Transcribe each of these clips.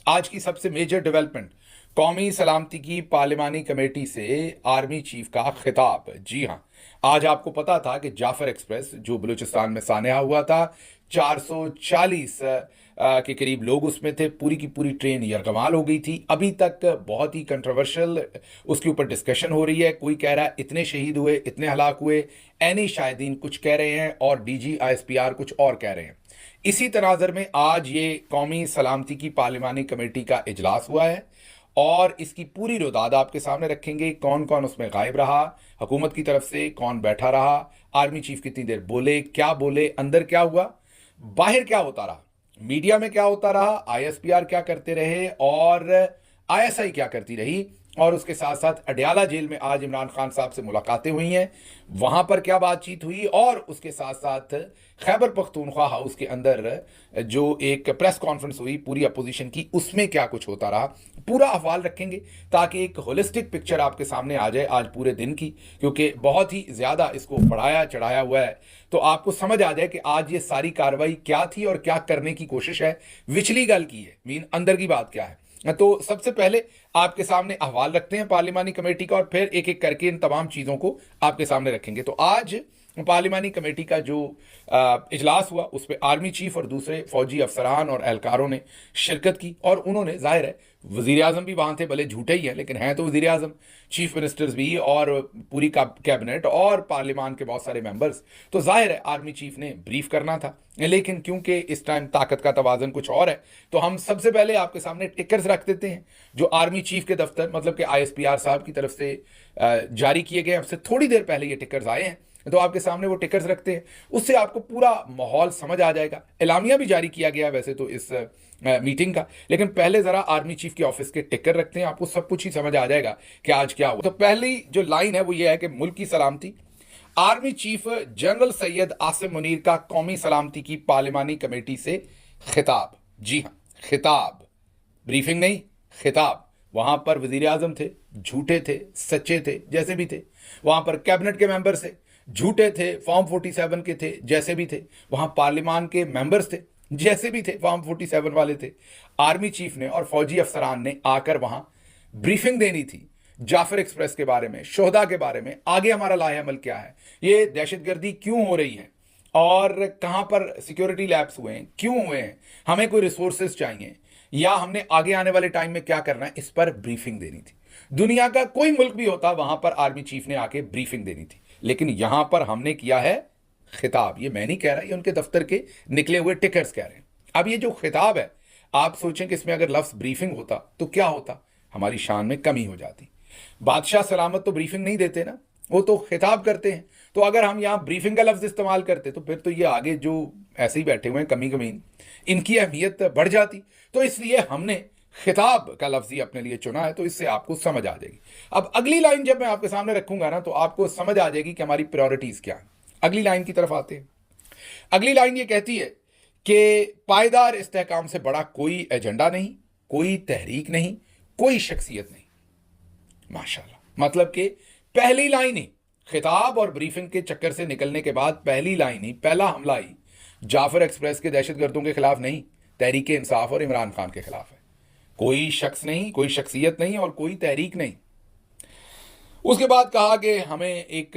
आज की सबसे मेजर डेवलपमेंट, कौमी सलामती की पार्लिमानी कमेटी से आर्मी चीफ का खिताब। जी हां, आज आपको पता था कि जाफर एक्सप्रेस जो बलूचिस्तान में सानेहा हुआ था, 440 के करीब लोग उसमें थे, पूरी की पूरी ट्रेन यरगमाल हो गई थी। अभी तक बहुत ही कंट्रोवर्शियल उसके ऊपर डिस्कशन हो रही है। कोई कह रहा है इतने शहीद हुए, इतने हलाक हुए, एनी शाहिदीन कुछ कह रहे हैं और डीजी आईएसपीआर कुछ और कह रहे हैं। इसी तनाजर में आज ये कौमी सलामती की पार्लिमानी कमेटी का इजलास हुआ है और इसकी पूरी रुदाद आपके सामने रखेंगे। कौन कौन उसमें गायब रहा, हुकूमत की तरफ से कौन बैठा रहा, आर्मी चीफ कितनी देर बोले, अंदर क्या हुआ, बाहर क्या होता रहा, मीडिया में क्या होता रहा, आईएसपीआर क्या करते रहे और आईएसआई क्या करती रही। और उसके साथ साथ अडयाला जेल में आज इमरान खान साहब से मुलाकातें हुई हैं, वहां पर क्या बातचीत हुई, और उसके साथ साथ खैबर पख्तूनख्वा हाउस के अंदर जो एक प्रेस कॉन्फ्रेंस हुई पूरी अपोजिशन की, उसमें क्या कुछ होता रहा, पूरा अहवाल रखेंगे ताकि एक होलिस्टिक पिक्चर आपके सामने आ जाए आज पूरे दिन की। क्योंकि बहुत ही ज्यादा इसको बढ़ाया चढ़ाया हुआ है, तो आपको समझ आ जाए कि आज ये सारी कार्रवाई क्या थी और क्या करने की कोशिश है, विचली गल की है, मीन अंदर की बात क्या है। तो सबसे पहले आपके सामने अहवाल रखते हैं पार्लिमानी कमेटी का और फिर एक एक करके इन तमाम चीज़ों को आपके सामने रखेंगे। तो आज पार्लिमानी कमेटी का जो इजलास हुआ उस पर आर्मी चीफ और दूसरे फौजी अफसरान और एहलकारों ने शिरकत की और उन्होंने, जाहिर है वजीर आजम भी वहाँ थे, भले झूठे ही हैं लेकिन हैं तो वजीर आजम, चीफ मिनिस्टर्स भी और पूरी कैबिनेट और पार्लिमान के बहुत सारे मेंबर्स, तो जाहिर है आर्मी चीफ ने ब्रीफ करना था। लेकिन क्योंकि इस टाइम ताकत का तवाज़न कुछ और है, तो हम सबसे पहले आपके सामने टिकर्स रख देते हैं जो आर्मी चीफ के दफ्तर, मतलब कि आईएसपीआर साहब की तरफ से जारी किए गए। हमसे थोड़ी देर पहले ये टिकर्स आए हैं, तो आपके सामने वो टिकर्स रखते हैं, उससे आपको पूरा माहौल समझ आ जाएगा। एलामिया भी जारी किया गया वैसे तो इस मीटिंग का, लेकिन पहले जरा आर्मी चीफ के ऑफिस के टिकर रखते हैं, आपको सब कुछ ही समझ आ जाएगा कि आज क्या हुआ। तो पहली जो लाइन है वो ये है कि मुल्क की सलामती, army chief general Syed Asim Munir का कौमी सलामती की पार्लिमानी कमेटी से खिताब। जी हां, खिताब, ब्रीफिंग नहीं, खिताब। वहां पर वजीर आजम थे, झूठे थे, सच्चे थे, जैसे भी थे। वहां पर कैबिनेट के मेंबर्स थे, झूठे थे, फॉर्म 47 के थे, जैसे भी थे। वहां पार्लिमान के मेंबर्स थे, जैसे भी थे, फॉर्म 47 वाले थे। आर्मी चीफ ने और फौजी अफसरान ने आकर वहां ब्रीफिंग देनी थी जाफर एक्सप्रेस के बारे में, शोहदा के बारे में, आगे हमारा लाहे अमल क्या है, ये दहशतगर्दी क्यों हो रही है और कहां पर सिक्योरिटी लैप्स हुए हैं, क्यों हुए हैं, हमें कोई रिसोर्सेज चाहिए या हमने आगे आने वाले टाइम में क्या करना है, इस पर ब्रीफिंग देनी थी। दुनिया का कोई मुल्क भी होता वहां पर आर्मी चीफ ने आके ब्रीफिंग देनी थी, लेकिन यहां पर हमने किया है खिताब। ये मैं नहीं कह रहा, ये उनके दफ्तर के निकले हुए टिकर्स कह रहे हैं। अब ये जो खिताब है, आप सोचें कि इसमें अगर लफ्ज ब्रीफिंग होता तो क्या होता, हमारी शान में कमी हो जाती। बादशाह सलामत तो ब्रीफिंग नहीं देते ना, वो तो खिताब करते हैं। तो अगर हम यहां ब्रीफिंग का लफ्ज इस्तेमाल करते तो फिर तो ये आगे जो ऐसे ही बैठे हुए हैं कमी कमीन, इनकी अहमियत बढ़ जाती। तो इसलिए हमने खिताब का लफ्ज ही अपने लिए चुना है, तो इससे आपको समझ आ जाएगी। अब अगली लाइन जब मैं आपके सामने रखूंगा ना, तो आपको समझ आ जाएगी कि हमारी प्रायोरिटीज क्या है। अगली लाइन की तरफ आते हैं। अगली लाइन ये कहती है कि पायदार इस्तेहकाम से बड़ा कोई एजेंडा नहीं, कोई तहरीक नहीं, कोई शख्सियत नहीं। माशाल्लाह, मतलब कि पहली लाइन ही खिताब और ब्रीफिंग के चक्कर से निकलने के बाद पहली लाइन ही, पहला हमला ही जाफर एक्सप्रेस के दहशतगर्दों के खिलाफ नहीं, तहरीक इंसाफ और इमरान खान के खिलाफ है। कोई शख्स नहीं, कोई शख्सियत नहीं और कोई तहरीक नहीं। उसके बाद कहा कि हमें एक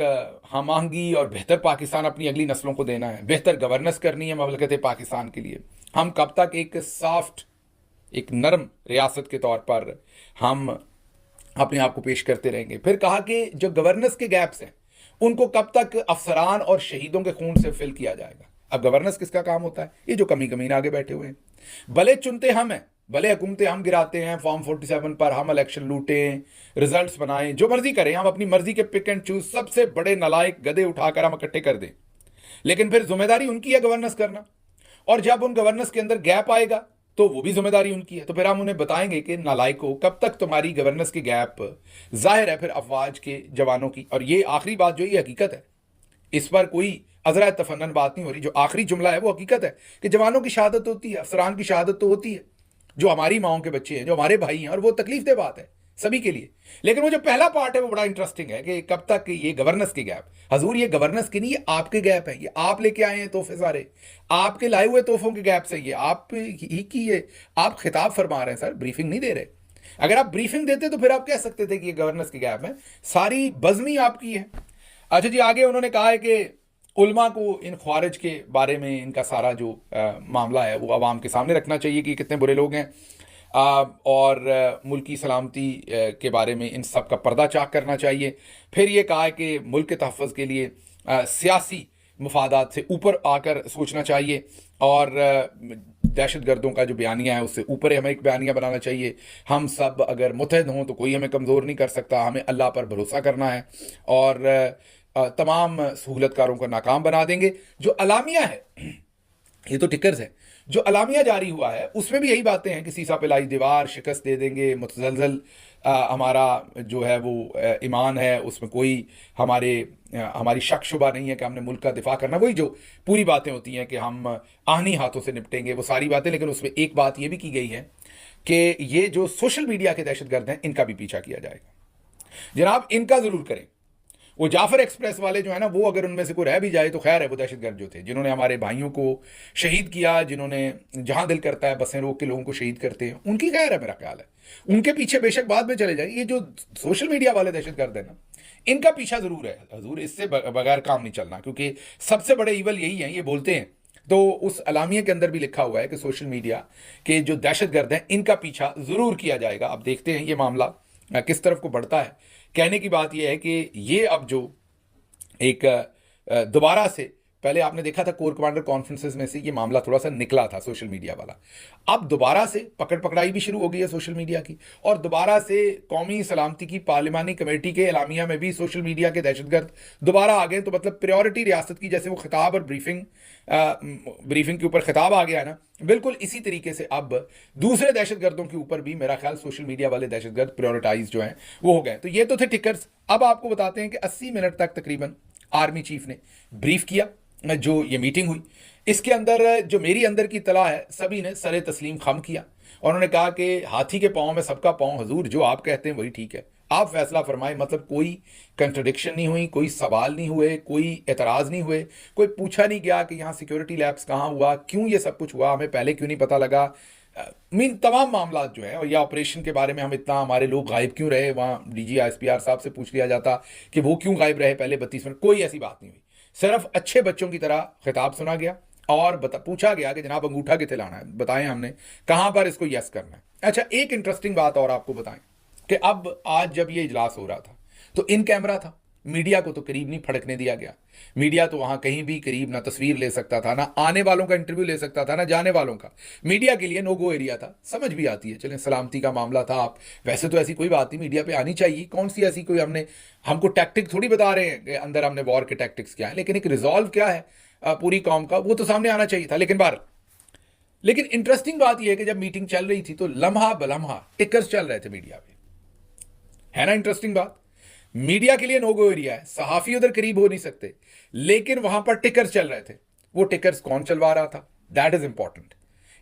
हमआहंगी और बेहतर पाकिस्तान अपनी अगली नस्लों को देना है, बेहतर गवर्नेंस करनी है ममलकत पाकिस्तान के लिए। हम कब तक एक सॉफ्ट, एक नरम रियासत के तौर पर हम अपने आप को पेश करते रहेंगे। फिर कहा कि जो गवर्नेंस के गैप्स हैं उनको कब तक अफसरान और शहीदों के खून से फिल किया जाएगा। अब गवर्नेंस किसका काम होता है, ये जो कमी कमीन आगे बैठे हुए हैं। भले चुनते हम हैं, भले हुकूमतें हम गिराते हैं, फॉर्म 47 पर हम इलेक्शन लूटें, रिजल्ट्स बनाएं, जो मर्जी करें, हम अपनी मर्जी के पिक एंड चूज सबसे बड़े नालायक गधे उठाकर हम इकट्ठे कर दें, लेकिन फिर जिम्मेदारी उनकी है गवर्नेंस करना। और जब उन गवर्नेंस के अंदर गैप आएगा तो वो भी जिम्मेदारी उनकी है। तो फिर हम उन्हें बताएंगे कि नालायकों, कब तक तुम्हारी गवर्नेंस के गैप, जाहिर है फिर अफवाज के जवानों की। और ये आखिरी बात जो ये हकीकत है, इस पर कोई अजरा तफन्नन बात नहीं हो रही। जो आखिरी जुमला है वो हकीकत है कि जवानों की शहादत होती है, अफसरान की शहादत तो होती है, जो हमारी माओं के बच्चे हैं, जो हमारे भाई हैं, और वो तकलीफ दे बात है, सभी के लिए। लेकिन वो जो पहला पार्ट है वो बड़ा इंटरेस्टिंग है कि कब तक ये गवर्नेंस के गैप। हजूर ये गवर्नेंस के नहीं, ये आपके गैप है, ये आप लेके आए हैं तोहफे सारे, आपके लाए हुए तोहफों के गैप से ये आप ही की ये आप खिताब फरमा रहे हैं सर, ब्रीफिंग नहीं दे रहे। अगर आप ब्रीफिंग देते तो फिर आप कह सकते थे कि ये गवर्नेंस के गैप है, सारी बज़मी आपकी है। अच्छा जी, आगे उन्होंने कहा है कि उल्मा को इन ख्वारिज के बारे में इनका सारा जो मामला है वो आवाम के सामने रखना चाहिए कि कितने बुरे लोग हैं, और मुल्की सलामती के बारे में इन सब का पर्दा चाक करना चाहिए। फिर ये कहा है कि मुल्क के तहफ़्फ़ुज़ के लिए सियासी मफादात से ऊपर आकर सोचना चाहिए, और दहशत गर्दों का जो बयानिया है उससे ऊपर हमें एक बयानिया बनाना चाहिए। हम सब अगर मुतहद हों तो कोई हमें कमज़ोर नहीं कर सकता, हमें अल्लाह पर भरोसा करना है और तमाम सहूलतकारों को नाकाम बना देंगे। जो अलामिया है, ये तो टिकर्स है, जो अलामिया जारी हुआ है उसमें भी यही बातें हैं कि सीसा पिलाई दीवार, शिकस्त दे देंगे, मुतज़लज़ल हमारा जो है वो ईमान है उसमें कोई हमारी शक शुबा नहीं है कि हमने मुल्क का दिफा करना। वही जो पूरी बातें होती हैं कि हम आहनी हाथों से निपटेंगे, वो सारी बातें। लेकिन उसमें एक बात ये भी की गई है कि ये जो सोशल मीडिया के दहशतगर्द हैं इनका भी पीछा किया जाएगा। जनाब इनका ज़रूर करें। वो जाफर एक्सप्रेस वाले जो है ना, वो अगर उनमें से कोई रह भी जाए तो खैर है, वो दहशतगर्द जो थे जिन्होंने हमारे भाइयों को शहीद किया, जिन्होंने जहां दिल करता है बसें रोक के लोगों को शहीद करते हैं, उनकी खैर है, मेरा ख्याल है। उनके पीछे बेशक बाद में चले जाए। ये जो सोशल मीडिया वाले दहशतगर्द है ना, इनका पीछा जरूर है हजूर, इससे बगैर काम नहीं चलना, क्योंकि सबसे बड़े ईवल यही है, ये बोलते हैं। तो उस अलामिया के अंदर भी लिखा हुआ है कि सोशल मीडिया के जो दहशतगर्द हैं इनका पीछा जरूर किया जाएगा। अब देखते हैं ये मामला किस तरफ को बढ़ता है। कहने की बात यह है कि ये अब जो एक दोबारा से, पहले आपने देखा था कोर कमांडर कॉन्फ्रेंसेस में से ये मामला थोड़ा सा निकला था सोशल मीडिया वाला, अब दोबारा से पकड़ पकड़ाई भी शुरू हो गई है सोशल मीडिया की, और दोबारा से कौमी सलामती की पार्लिमानी कमेटी के एलामिया में भी सोशल मीडिया के दहशतगर्द दोबारा आ गए। तो मतलब प्रायोरिटी रियासत की, जैसे वो खिताब और ब्रीफिंग के ऊपर खिताब आ गया ना, बिल्कुल इसी तरीके से अब दूसरे दहशतगर्दों के ऊपर भी मेरा ख्याल सोशल मीडिया वाले दहशतगर्द प्रायोरिटाइज जो हैं वो हो गए। तो ये तो थे टिकर्स। अब आपको बताते हैं कि 80 मिनट तक तकरीबन आर्मी चीफ ने ब्रीफ किया, जो ये मीटिंग हुई। इसके अंदर जो मेरी अंदर की तला है, सभी ने सरे तस्लीम खम किया और उन्होंने कहा कि हाथी के पाँव में सबका पाँव हजूर, जो आप कहते हैं वही ठीक है, आप फैसला फरमाएं। मतलब कोई कंट्रडिक्शन नहीं हुई, कोई सवाल नहीं हुए, कोई एतराज़ नहीं हुए, कोई पूछा नहीं गया कि यहाँ सिक्योरिटी लैब्स कहाँ हुआ, क्यों ये सब कुछ हुआ, हमें पहले क्यों नहीं पता लगा। मीन तमाम मामला जो है, और यह ऑपरेशन के बारे में हम इतना, हमारे लोग गायब क्यों रहे, वहाँ DG ISPR साहब से पूछ लिया जाता कि वो क्यों गायब रहे पहले 32 मिनट। कोई ऐसी बात नहीं हुई, सिर्फ अच्छे बच्चों की तरह खिताब सुना गया और पूछा गया कि जनाब अंगूठा कितने लाना है, बताएं हमने कहाँ पर इसको यस करना है। अच्छा, एक इंटरेस्टिंग बात और आपको बताएं कि अब आज जब ये इजलास हो रहा था तो इन कैमरा था, मीडिया को तो करीब नहीं फड़कने दिया गया। मीडिया तो वहां कहीं भी करीब ना तस्वीर ले सकता था, ना आने वालों का इंटरव्यू ले सकता था, ना जाने वालों का। मीडिया के लिए नो गो एरिया था। समझ भी आती है, चलें सलामती का मामला था, आप वैसे तो ऐसी कोई बात नहीं, मीडिया पे आनी चाहिए। कौन सी ऐसी कोई, हमको टैक्टिक थोड़ी बता रहे हैं कि अंदर हमने वॉर के टैक्टिक्स क्या है, लेकिन एक रिजॉल्व क्या है पूरी कौम का, वो तो सामने आना चाहिए था। लेकिन इंटरेस्टिंग बात यह है कि जब मीटिंग चल रही थी तो लम्हा बलम्हा टिकर्स चल रहे थे मीडिया पे, है ना इंटरेस्टिंग बात। मीडिया के लिए नो गो एरिया है, सहाफी उधर करीब हो नहीं सकते, लेकिन वहां पर टिकर्स चल रहे थे। वो टिकर्स कौन चलवा रहा था, दैट इज इंपॉर्टेंट।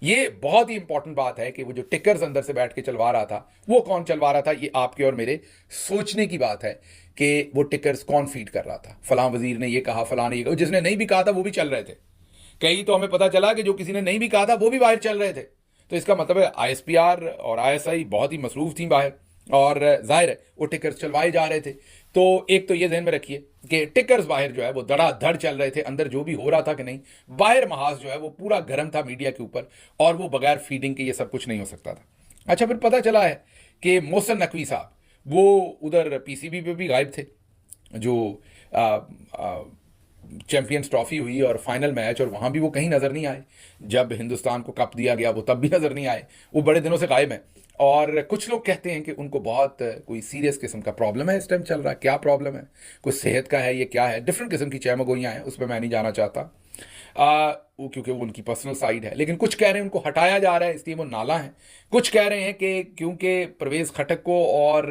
ये बहुत ही इंपॉर्टेंट बात है कि वो जो टिकर्स अंदर से बैठ के चलवा रहा था वो कौन चलवा रहा था। ये आपके और मेरे सोचने की बात है कि वो टिकर्स कौन फीड कर रहा था। फलां वजीर ने ये कहा, फलां ने ये कहा, जिसने नहीं भी कहा था वो भी चल रहे थे। कई तो हमें पता चला कि जो किसी ने नहीं भी कहा था वो भी बाहर चल रहे थे। तो इसका मतलब है ISPR और ISI बहुत ही मसरूफ थी बाहर, और जाहिर है वो टिकर्स चलवाए जा रहे थे। तो एक तो ये ध्यान में रखिए कि टिकर्स बाहर जो है वो धड़ाधड़ चल रहे थे, अंदर जो भी हो रहा था कि नहीं, बाहर महाज जो है वो पूरा गर्म था मीडिया के ऊपर, और वो बगैर फीडिंग के ये सब कुछ नहीं हो सकता था। अच्छा, फिर पता चला है कि मोहसिन नकवी साहब वो उधर PCB पे भी गायब थे, जो चैंपियंस ट्रॉफी हुई और फाइनल मैच, और वहाँ भी वो कहीं नज़र नहीं आए। जब हिंदुस्तान को कप दिया गया वो तब भी नज़र नहीं आए, वो बड़े दिनों से गायब हैं। और कुछ लोग कहते हैं कि उनको बहुत कोई सीरियस किस्म का प्रॉब्लम है इस टाइम चल रहा है। क्या प्रॉब्लम है, कुछ सेहत का है, ये क्या है, डिफरेंट किस्म की चैमगोइयाँ हैं, उस पर मैं नहीं जाना चाहता वो, क्योंकि वो उनकी पर्सनल साइड है। लेकिन कुछ कह रहे हैं उनको हटाया जा रहा है इसलिए वो नाला है। कुछ कह रहे हैं कि क्योंकि परवेज़ खटक को और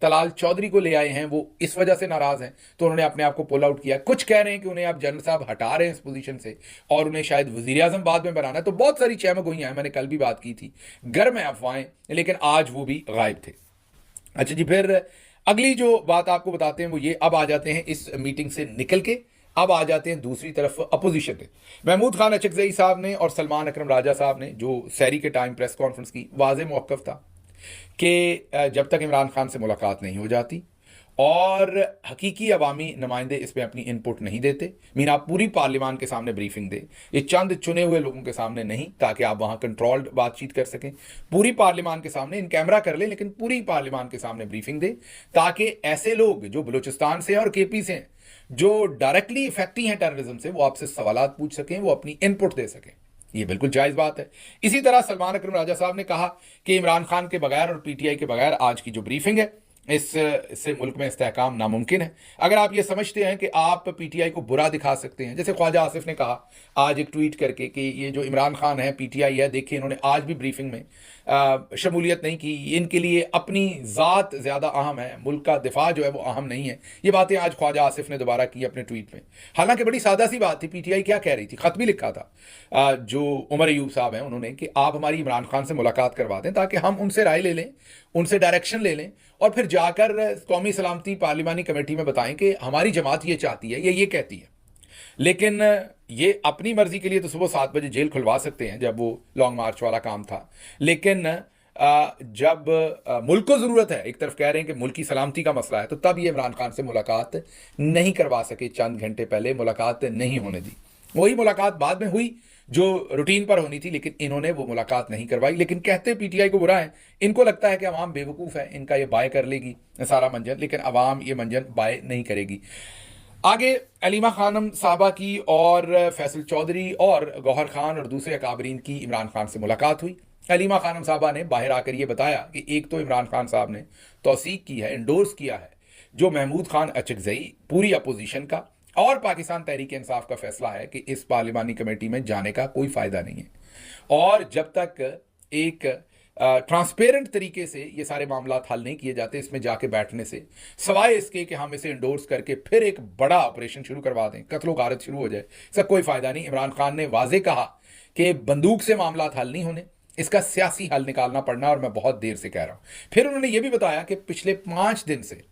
तलाल चौधरी को ले आए हैं वो इस वजह से नाराज़ हैं, तो उन्होंने अपने आप को पुल आउट किया। कुछ कह रहे हैं कि उन्हें आप जनरल साहब हटा रहे हैं इस पोजीशन से और उन्हें शायद वज़ीर आज़म बाद में बनाना है। तो बहुत सारी चैमगोइयाँ हैं, मैंने कल भी बात की थी, गर्म है अफवाहें, लेकिन आज वो भी गायब थे। अच्छा जी, फिर अगली जो बात आपको बताते हैं वो ये, अब आ जाते हैं इस मीटिंग से निकल के, अब आ जाते हैं दूसरी तरफ अपोजिशन पे। महमूद खान अचकजई साहब ने और सलमान अकरम राजा साहब ने जो सहरी के टाइम प्रेस कॉन्फ्रेंस की, वाज़ेह मौक़िफ़ था कि जब तक इमरान खान से मुलाकात नहीं हो जाती और हकीकी अवामी नुमाइंदे इसमें अपनी इनपुट नहीं देते, मीन आप पूरी पार्लियामान के सामने ब्रीफिंग दे, ये चंद चुने हुए लोगों के सामने नहीं, ताकि आप वहाँ कंट्रोल्ड बातचीत कर सकें, पूरी पार्लियामान के सामने इन कैमरा कर लें, लेकिन पूरी पार्लियामान के सामने ब्रीफिंग दे, ताकि ऐसे लोग जो बलूचिस्तान से और केपी से हैं, जो डायरेक्टली इफेक्टी हैं टेररिज्म से, वो आपसे सवालात पूछ सकें, वो अपनी इनपुट दे सकें। ये बिल्कुल जायज़ बात है। इसी तरह सलमान अकरम राजा साहब ने कहा कि इमरान खान के बगैर और पीटीआई के बगैर आज की जो ब्रीफिंग है, इससे मुल्क में इस्तेहकाम नामुमकिन है। अगर आप ये समझते हैं कि आप पीटीआई को बुरा दिखा सकते हैं, जैसे ख्वाजा आसिफ ने कहा आज एक ट्वीट करके कि ये जो इमरान खान है, पीटीआई है, देखिए इन्होंने आज भी ब्रीफिंग में शमूलियत नहीं की, इनके लिए अपनी ज़ात ज़्यादा अहम है, मुल्क का दिफा जो है वो अहम नहीं है। ये बातें आज ख्वाजा आसिफ ने दोबारा की अपने ट्वीट में। हालांकि बड़ी सादा सी बात थी, पीटीआई क्या कह रही थी, ख़त भी लिखा था जो उमर अयूब साहब हैं उन्होंने, कि आप हमारी इमरान खान से मुलाकात करवा दें ताकि हम उनसे राय ले लें, उनसे डायरेक्शन ले लें और फिर जाकर कौमी सलामती पार्लिमानी कमेटी में बताएं कि हमारी जमात ये चाहती है, ये कहती है। लेकिन ये अपनी मर्जी के लिए तो सुबह 7 बजे जेल खुलवा सकते हैं, जब वो लॉन्ग मार्च वाला काम था। लेकिन जब मुल्क को ज़रूरत है, एक तरफ कह रहे हैं कि मुल्क की सलामती का मसला है, तो तब ये इमरान खान से मुलाकात नहीं करवा सके, चंद घंटे पहले मुलाकात नहीं होने दी। वही मुलाकात बाद में हुई जो रूटीन पर होनी थी, लेकिन इन्होंने वो मुलाकात नहीं करवाई। लेकिन कहते पीटीआई को बुरा है, इनको लगता है कि अवाम बेवकूफ़ है, इनका ये बाय कर लेगी सारा मंजन, लेकिन अवाम ये मंजन बाय नहीं करेगी। आगे अलीमा खानम साहबा की और फैसल चौधरी और गौहर खान और दूसरे अकाबरीन की इमरान खान से मुलाकात हुई। अलीमा खानम साहबा ने बाहर आकर ये बताया कि एक तो इमरान खान साहब ने तौसीक की है, इंडोर्स किया है जो महमूद खान अचकजई पूरी अपोजिशन का और पाकिस्तान तहरीक इंसाफ का फैसला है कि इस पार्लिमानी कमेटी में जाने का कोई फ़ायदा नहीं है, और जब तक एक ट्रांसपेरेंट तरीके से ये सारे मामला हल नहीं किए जाते, इसमें जाके बैठने से, सवाए इसके कि हम इसे इंडोर्स करके फिर एक बड़ा ऑपरेशन शुरू करवा दें, कत्लो गारत शुरू हो जाए, इसका कोई फ़ायदा नहीं। इमरान खान ने वाजे कहा कि बंदूक से मामला हल नहीं होने, इसका सियासी हल निकालना पड़ना, और मैं बहुत देर से कह रहा हूँ। फिर उन्होंने ये भी बताया कि पिछले 5 दिन से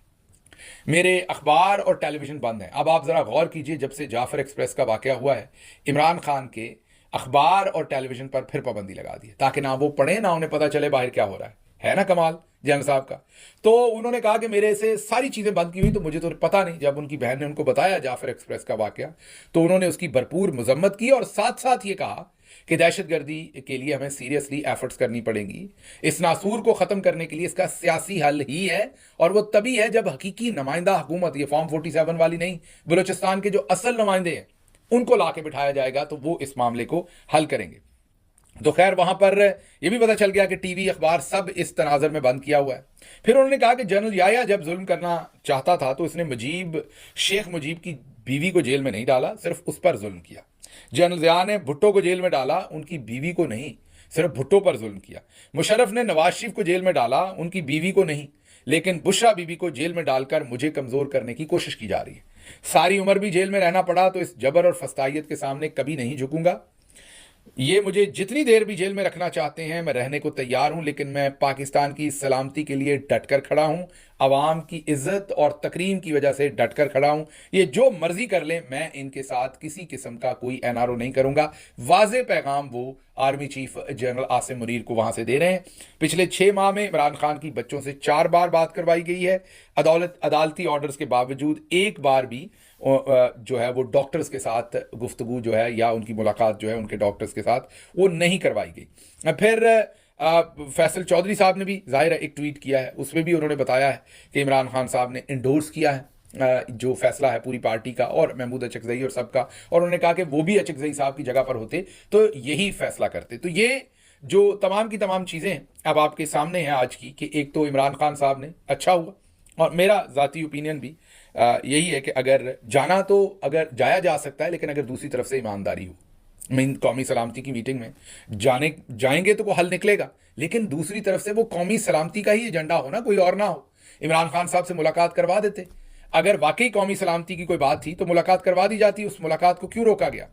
मेरे अखबार और टेलीविज़न बंद हैं। अब आप ज़रा गौर कीजिए, जब से जाफ़र एक्सप्रेस का वाक़या हुआ है, इमरान खान के अखबार और टेलीविज़न पर फिर पाबंदी लगा दी है, ताकि ना वो पढ़ें, ना उन्हें पता चले बाहर क्या हो रहा है ना कमाल जनरल साहब का। तो उन्होंने कहा कि मेरे से सारी चीज़ें बंद की हुई, तो मुझे तो पता नहीं। जब उनकी बहन ने उनको बताया जाफ़र एक्सप्रेस का वाक़या, तो उन्होंने उसकी भरपूर मजम्मत की और साथ साथ ये कहा कि दहशतगर्दी के लिए हमें सीरियसली एफर्ट्स करनी पड़ेंगी, इस नासूर को ख़त्म करने के लिए इसका सियासी हल ही है, और वो तभी है जब हकीकी नुमाइंदा हुकूमत, ये फॉर्म 47 वाली नहीं, बलूचिस्तान के जो असल नुमाइंदे हैं उनको ला के बिठाया जाएगा, तो वो इस मामले को हल करेंगे। तो खैर वहाँ पर यह भी पता चल गया कि टीवी अखबार सब इस तनाज़र में बंद किया हुआ है। फिर उन्होंने कहा कि जनरल याया जब जुल्म करना चाहता था तो इसने शेख मुजीब की बीवी को जेल में नहीं डाला, सिर्फ उस पर जुल्म किया। जनरल ज़िया ने भुट्टो को जेल में डाला, उनकी बीवी को नहीं, सिर्फ भुट्टो पर जुल्म किया। मुशर्रफ ने नवाज शरीफ को जेल में डाला, उनकी बीवी को नहीं, लेकिन बुशरा बीबी को जेल में डालकर मुझे कमज़ोर करने की कोशिश की जा रही है। सारी उम्र भी जेल में रहना पड़ा तो इस जबर और फस्तायत के सामने कभी नहीं झुकूंगा। ये मुझे जितनी देर भी जेल में रखना चाहते हैं मैं रहने को तैयार हूं, लेकिन मैं पाकिस्तान की सलामती के लिए डटकर खड़ा हूं, अवाम की इज्जत और तकरीम की वजह से डटकर खड़ा हूं। ये जो मर्जी कर लें, मैं इनके साथ किसी किस्म का कोई एनआरओ नहीं करूंगा। वाज़े पैगाम वो army chief general Asim Munir को वहां से दे रहे हैं। पिछले 6 माह में इमरान खान की बच्चों से 4 बार बात करवाई गई है। अदालती ऑर्डर्स के बावजूद एक बार भी जो है वो डॉक्टर्स के साथ गुफ्तगू जो है या उनकी मुलाकात जो है उनके डॉक्टर्स के साथ वो नहीं करवाई गई। फिर फैसल चौधरी साहब ने भी ज़ाहिर है एक ट्वीट किया है, उसमें भी उन्होंने बताया है कि इमरान खान साहब ने इंडोर्स किया है जो फैसला है पूरी पार्टी का और महमूद अचकजई और सबका, और उन्होंने कहा कि वो भी अचकजई साहब की जगह पर होते तो यही फैसला करते। तो ये जो तमाम की तमाम चीज़ें अब आपके सामने हैं आज की, कि एक तो इमरान खान साहब ने अच्छा हुआ, और मेरा ज़ाती ओपिनियन भी यही है कि अगर जाना तो अगर जाया जा सकता है, लेकिन अगर दूसरी तरफ से ईमानदारी हो। मीन कौमी सलामती की मीटिंग में जाएंगे तो वो हल निकलेगा, लेकिन दूसरी तरफ से वो कौमी सलामती का ही एजेंडा हो ना, कोई और ना हो। इमरान खान साहब से मुलाकात करवा देते, अगर वाकई कौमी सलामती की कोई बात थी तो मुलाकात करवा दी जाती, उस मुलाकात को क्यों रोका गया।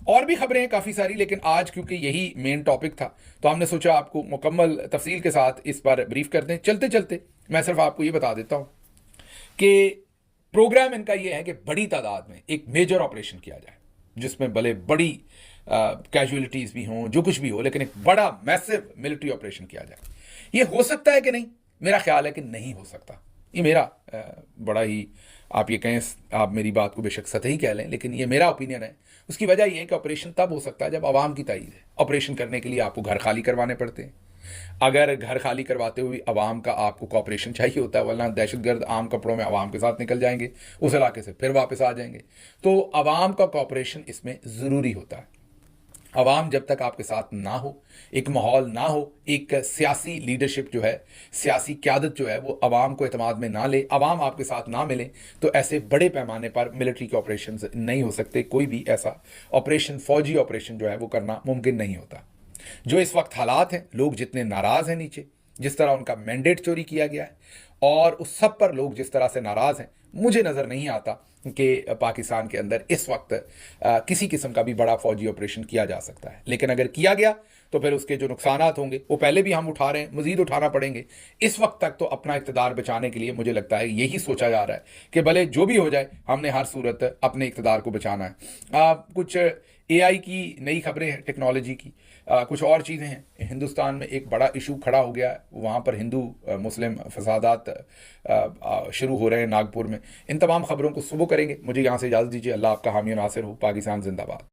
और भी खबरें हैं काफ़ी सारी, लेकिन आज क्योंकि यही मेन टॉपिक था तो हमने सोचा आपको मुकम्मल तफसील के साथ इस पर ब्रीफ कर दें। चलते चलते मैं सिर्फ आपको ये बता देता हूँ कि प्रोग्राम इनका ये है कि बड़ी तादाद में एक मेजर ऑपरेशन किया जाए, जिसमें भले बड़ी कैजुअलिटीज़ भी हों, जो कुछ भी हो, लेकिन एक बड़ा मैसिव मिलिट्री ऑपरेशन किया जाए। ये हो सकता है कि नहीं? मेरा ख्याल है कि नहीं हो सकता। ये मेरा बड़ा ही, आप ये कहें, आप मेरी बात को बेशक सतही कह लें, लेकिन ये मेरा ओपिनियन है। उसकी वजह यह है कि ऑपरेशन तब हो सकता है जब आवाम की ताईद है। ऑपरेशन करने के लिए आपको घर खाली करवाने पड़ते हैं। अगर घर खाली करवाते हुए आवाम का आपको कॉपरेशन चाहिए होता है, वरना दहशतगर्द आम कपड़ों में आवाम के साथ निकल जाएंगे, उस इलाके से फिर वापस आ जाएंगे। तो आवाम का कॉपरेशन इसमें ज़रूरी होता है। अवाम जब तक आपके साथ ना हो, एक माहौल ना हो, एक सियासी लीडरशिप जो है, सियासी क़यादत जो है वो अवाम को एतमाद में ना ले, अवाम आपके साथ ना मिले, तो ऐसे बड़े पैमाने पर मिलिट्री के ऑपरेशन नहीं हो सकते। कोई भी ऐसा ऑपरेशन, फौजी ऑपरेशन जो है वो करना मुमकिन नहीं होता। जो इस वक्त हालात हैं, लोग जितने नाराज़ हैं नीचे, जिस तरह उनका मैंडेट चोरी किया गया है, और उस सब पर लोग जिस तरह से नाराज़ हैं, मुझे नज़र नहीं आता कि पाकिस्तान के अंदर इस वक्त किसी किस्म का भी बड़ा फौजी ऑपरेशन किया जा सकता है। लेकिन अगर किया गया तो फिर उसके जो नुकसानात होंगे वो पहले भी हम उठा रहे हैं, मज़ीद उठाना पड़ेंगे। इस वक्त तक तो अपना इक़्तिदार बचाने के लिए मुझे लगता है यही सोचा जा रहा है कि भले जो भी हो जाए, हमने हर सूरत अपने इक़्तिदार को बचाना है। कुछ AI की नई खबरें हैं, टेक्नोलॉजी की, कुछ और चीज़ें हैं। हिंदुस्तान में एक बड़ा इशू खड़ा हो गया है, वहाँ पर हिंदू मुस्लिम फसादात शुरू हो रहे हैं नागपुर में। इन तमाम खबरों को सुबह करेंगे। मुझे यहाँ से इजाज़त दीजिए। अल्लाह आपका हामी नासिर हो। पाकिस्तान जिंदाबाद।